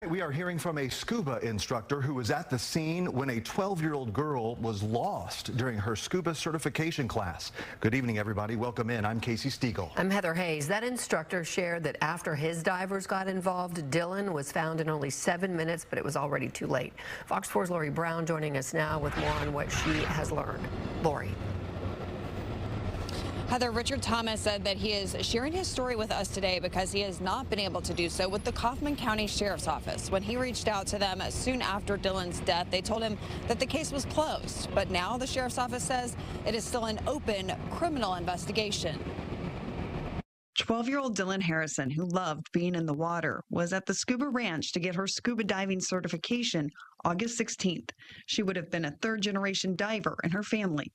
We are hearing from a scuba instructor who was at the scene when a 12-year-old girl was lost during her scuba certification class. Good evening, everybody. Welcome in. I'm Casey Stiegel. I'm Heather Hayes. That instructor shared that after his divers got involved, Dylan was found in only 7 minutes, but it was already too late. Fox 4's Lori Brown joining us now with more on what she has learned. Lori. Heather, Richard Thomas said that he is sharing his story with us today because he has not been able to do so with the Kaufman County Sheriff's Office. When he reached out to them soon after Dylan's death, they told him that the case was closed. But now the Sheriff's Office says it is still an open criminal investigation. 12-year-old Dylan Harrison, who loved being in the water, was at the Scuba Ranch to get her scuba diving certification August 16th. She would have been a third-generation diver in her family.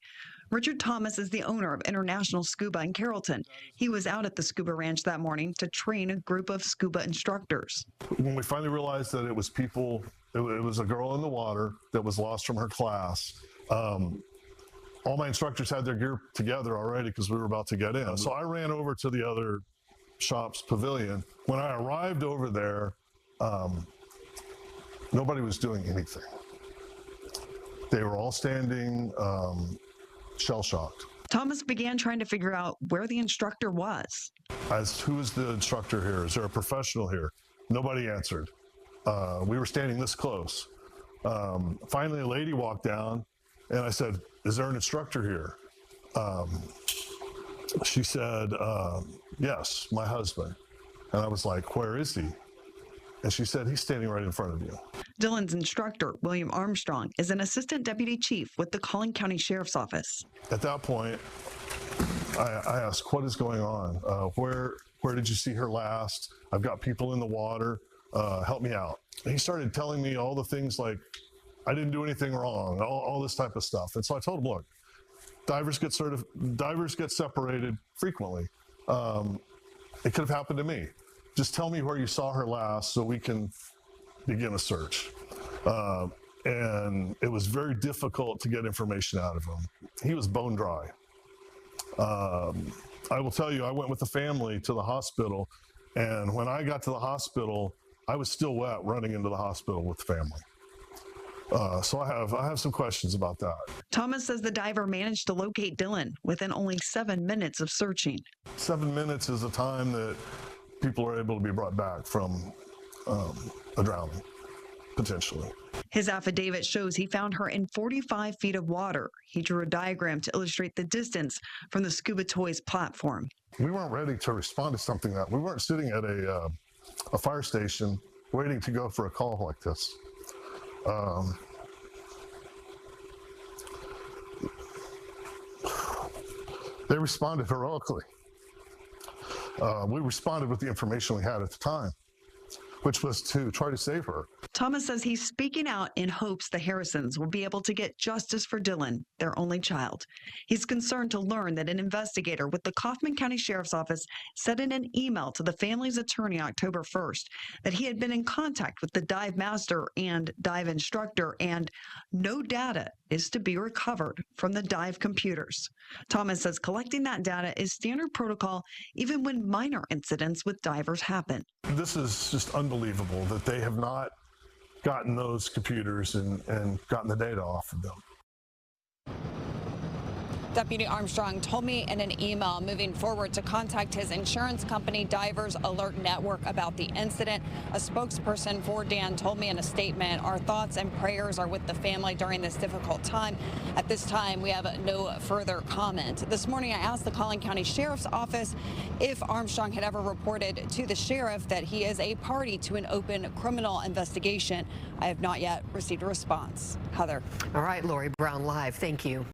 Richard Thomas is the owner of International Scuba in Carrollton. He was out at the Scuba Ranch that morning to train a group of scuba instructors. When we finally realized that it was people, it was a girl in the water that was lost from her class. All my instructors had their gear together already because we were about to get in. So I ran over to the other shop's pavilion. When I arrived over there, nobody was doing anything. They were all standing shell-shocked. Thomas began trying to figure out where the instructor was. Who is the instructor here? Is there a professional here? Nobody answered. We were standing this close. Finally, a lady walked down, and I said, "Is there an instructor here?" She said, "Yes, my husband." And I was like, "Where is he?" And she said, "He's standing right in front of you." Dylan's instructor, William Armstrong, is an assistant deputy chief with the Collin County Sheriff's Office. At that point, I asked, "What is going on? Where did you see her last? I've got people in the water. Help me out." And he started telling me all the things like, I didn't do anything wrong, all this type of stuff. And so I told him, look, divers get separated frequently. It could have happened to me. Just tell me where you saw her last so we can begin a search. And it was very difficult to get information out of him. He was bone dry. I will tell you, I went with the family to the hospital, and when I got to the hospital, I was still wet running into the hospital with the family. So I have some questions about that. Thomas says the diver managed to locate Dylan within only 7 minutes of searching. 7 minutes is the time that people are able to be brought back from a drowning, potentially. His affidavit shows he found her in 45 feet of water. He drew a diagram to illustrate the distance from the Scuba Toys platform. We weren't ready to respond to something that we weren't sitting at a fire station waiting to go for a call like this. They responded heroically. We responded with the information we had at the time, which was to try to save her. Thomas says he's speaking out in hopes the Harrisons will be able to get justice for Dylan, their only child. He's concerned to learn that an investigator with the Kaufman County Sheriff's Office said in an email to the family's attorney October 1st that he had been in contact with the dive master and dive instructor, and no data is to be recovered from the dive computers. Thomas says collecting that data is standard protocol even when minor incidents with divers happen. This is just unbelievable that they have not gotten those computers and gotten the data off of them. Deputy Armstrong told me in an email moving forward to contact his insurance company, Divers Alert Network, about the incident. A spokesperson for Dan told me in a statement, "Our thoughts and prayers are with the family during this difficult time. At this time, we have no further comment." This morning, I asked the Collin County Sheriff's Office if Armstrong had ever reported to the sheriff that he is a party to an open criminal investigation. I have not yet received a response. Heather. All right, Lori Brown live. Thank you.